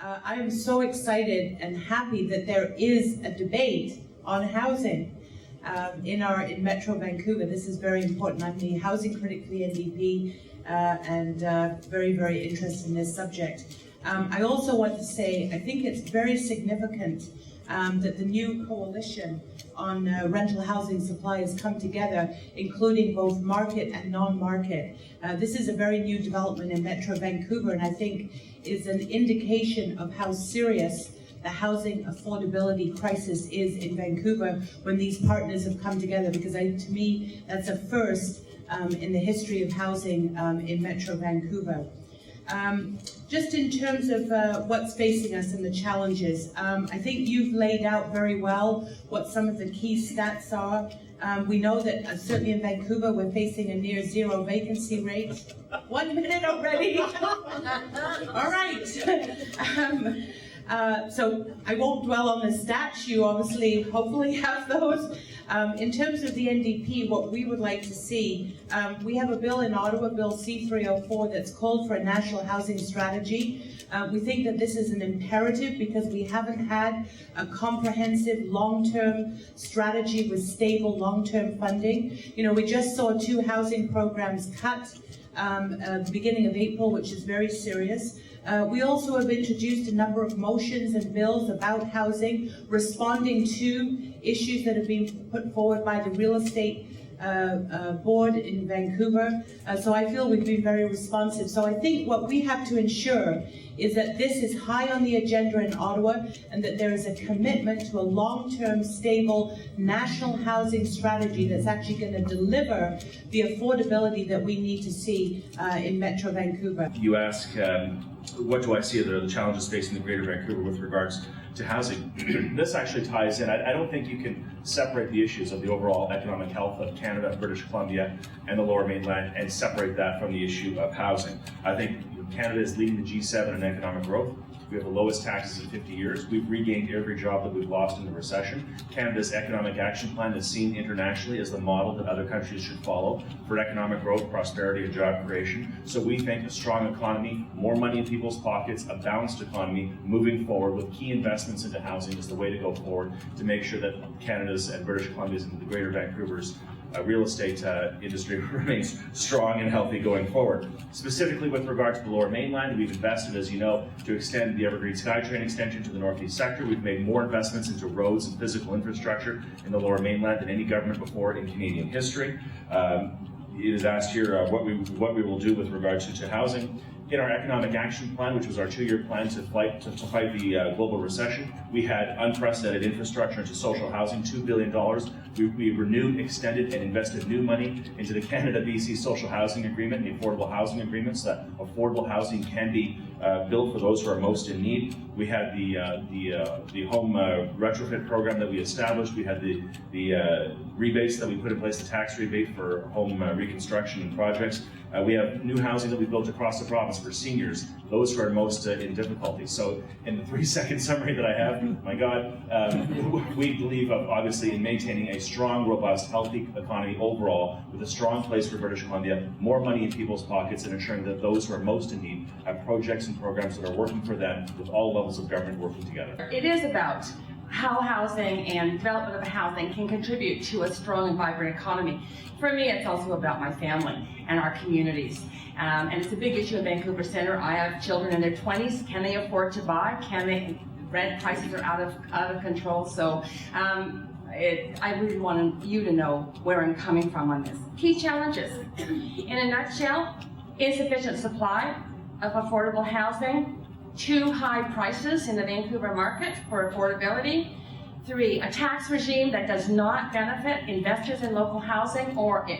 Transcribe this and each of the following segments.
I am so excited and happy that there is a debate on housing in Metro Vancouver. This is very important. I'm the housing critic for the NDP and very, very interested in this subject. I also want to say I think it's very significant that the new coalition on rental housing supply has come together, including both market and non-market. This is a very new development in Metro Vancouver, and I think is an indication of how serious the housing affordability crisis is in Vancouver when these partners have come together, because to me that's a first in the history of housing in Metro Vancouver. Just in terms of what's facing us and the challenges, I think you've laid out very well what some of the key stats are. We know that certainly in Vancouver we're facing a near zero vacancy rate. 1 minute already? All right. So I won't dwell on the stats. You obviously, hopefully have those. In terms of the NDP, what we would like to see, we have a bill in Ottawa, Bill C-304, that's called for a national housing strategy. We think that this is an imperative because we haven't had a comprehensive long-term strategy with stable long-term funding. You know, we just saw 2 housing programs cut at the beginning of April, which is very serious. We also have introduced a number of motions and bills about housing, responding to issues that have been put forward by the real estate board in Vancouver. So I feel we've been very responsive. So I think what we have to ensure is that this is high on the agenda in Ottawa and that there is a commitment to a long-term, stable, national housing strategy that's actually going to deliver the affordability that we need to see in Metro Vancouver. You ask, what do I see are the challenges facing the Greater Vancouver with regards to housing? This actually ties in. I don't think you can separate the issues of the overall economic health of Canada, British Columbia, and the Lower Mainland and separate that from the issue of housing. I think Canada is leading the G7 in economic growth. We have the lowest taxes in 50 years. We've regained every job that we've lost in the recession. Canada's economic action plan is seen internationally as the model that other countries should follow for economic growth, prosperity, and job creation. So we think a strong economy, more money in people's pockets, a balanced economy moving forward with key investments into housing is the way to go forward to make sure that Canada's and British Columbia's and the Greater Vancouver's real estate industry remains strong and healthy going forward. Specifically with regard to the Lower Mainland, we've invested, as you know, to extend the Evergreen SkyTrain extension to the northeast sector. We've made more investments into roads and physical infrastructure in the Lower Mainland than any government before in Canadian history. It is asked here what we will do with regard to housing. In our economic action plan, which was our 2-year plan to fight the global recession, we had unprecedented infrastructure into social housing, $2 billion. We renewed, extended, and invested new money into the Canada-BC Social Housing Agreement and the Affordable Housing Agreement so that affordable housing can be built for those who are most in need. We had the home retrofit program that we established. We had the rebates that we put in place, the tax rebate for home reconstruction and projects. We have new housing that we built across the province for seniors, those who are most in difficulty. So in the 3-second summary that I have, my God, we believe obviously in maintaining a strong, robust, healthy economy overall with a strong place for British Columbia, more money in people's pockets, and ensuring that those who are most in need have projects and programs that are working for them with all levels of government working together. It is about how housing and development of housing can contribute to a strong and vibrant economy. For me, it's also about my family and our communities. And it's a big issue in Vancouver Centre. I have children in their 20s. Can they afford to buy? Can they? Rent prices are out of control. So I really want you to know where I'm coming from on this. Key challenges. In a nutshell, insufficient supply of affordable housing, too high prices in the Vancouver market for affordability. 3, a tax regime that does not benefit investors in local housing,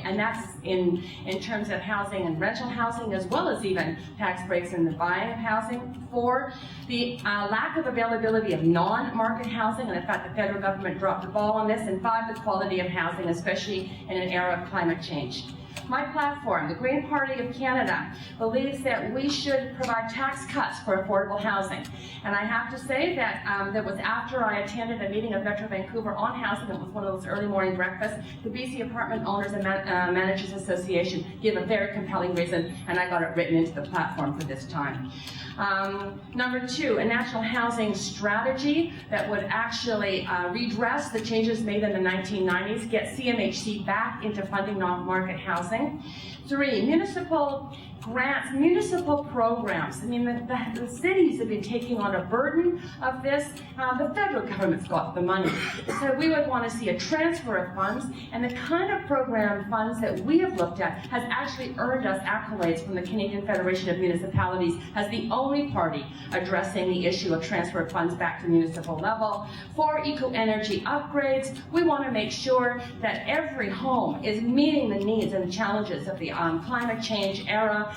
and that's in terms of housing and rental housing, as well as even tax breaks in the buying of housing. 4, the lack of availability of non-market housing, and in fact the federal government dropped the ball on this. And 5, the quality of housing, especially in an era of climate change. My platform, the Green Party of Canada, believes that we should provide tax cuts for affordable housing. And I have to say that that was after I attended a meeting of Metro Vancouver on housing. It was one of those early morning breakfasts. The BC Apartment Owners and Managers Association gave a very compelling reason, and I got it written into the platform for this time. Number two, a national housing strategy that would actually redress the changes made in the 1990s, get CMHC back into funding non-market housing. Three, municipal grants, municipal programs. I mean, the cities have been taking on a burden of this. The federal government's got the money. So we would want to see a transfer of funds, and the kind of program funds that we have looked at has actually earned us accolades from the Canadian Federation of Municipalities as the only party addressing the issue of transfer of funds back to municipal level. For eco-energy upgrades, we want to make sure that every home is meeting the needs and the challenges of the climate change era.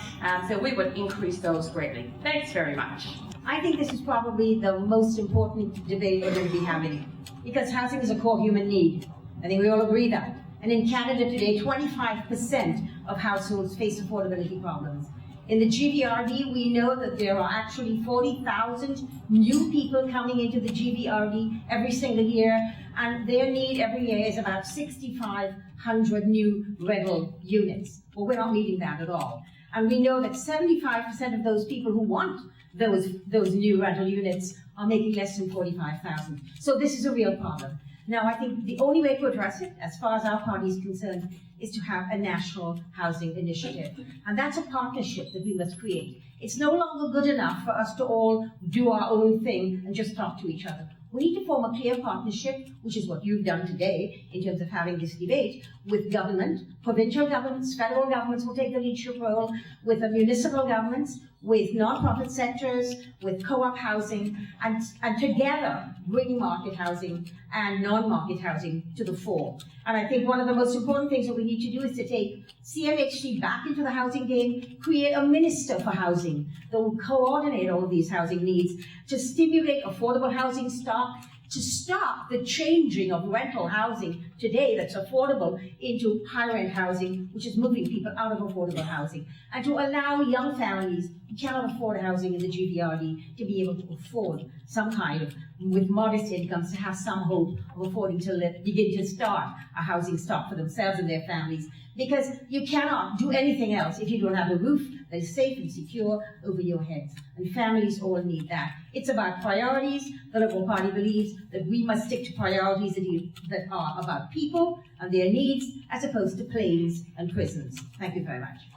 So we would increase those greatly. Thanks very much. I think this is probably the most important debate we're going to be having, because housing is a core human need. I think we all agree that. And in Canada today, 25% of households face affordability problems. In the GVRD, we know that there are actually 40,000 new people coming into the GVRD every single year, and their need every year is about 6,500 new rental units. Well, we're not meeting that at all. And we know that 75% of those people who want those new rental units are making less than $45,000. So this is a real problem. Now, I think the only way to address it, as far as our party is concerned, is to have a national housing initiative. And that's a partnership that we must create. It's no longer good enough for us to all do our own thing and just talk to each other. We need to form a clear partnership, which is what you've done today in terms of having this debate, with government, provincial governments, federal governments will take the leadership role, with the municipal governments, with non-profit sectors, with co-op housing, and together bring market housing and non-market housing to the fore. And I think one of the most important things that we need to do is to take CMHC back into the housing game, create a minister for housing that will coordinate all of these housing needs, to stimulate affordable housing stock, to stop the changing of rental housing today that's affordable into high-rent housing, which is moving people out of affordable housing, and to allow young families who cannot afford housing in the GVRD to be able to afford some kind of, with modest incomes, to have some hope of affording to begin to start a housing stock for themselves and their families. Because you cannot do anything else if you don't have a roof that is safe and secure over your heads. And families all need that. It's about priorities. The Liberal Party believes that we must stick to priorities that are about people and their needs, as opposed to planes and prisons. Thank you very much.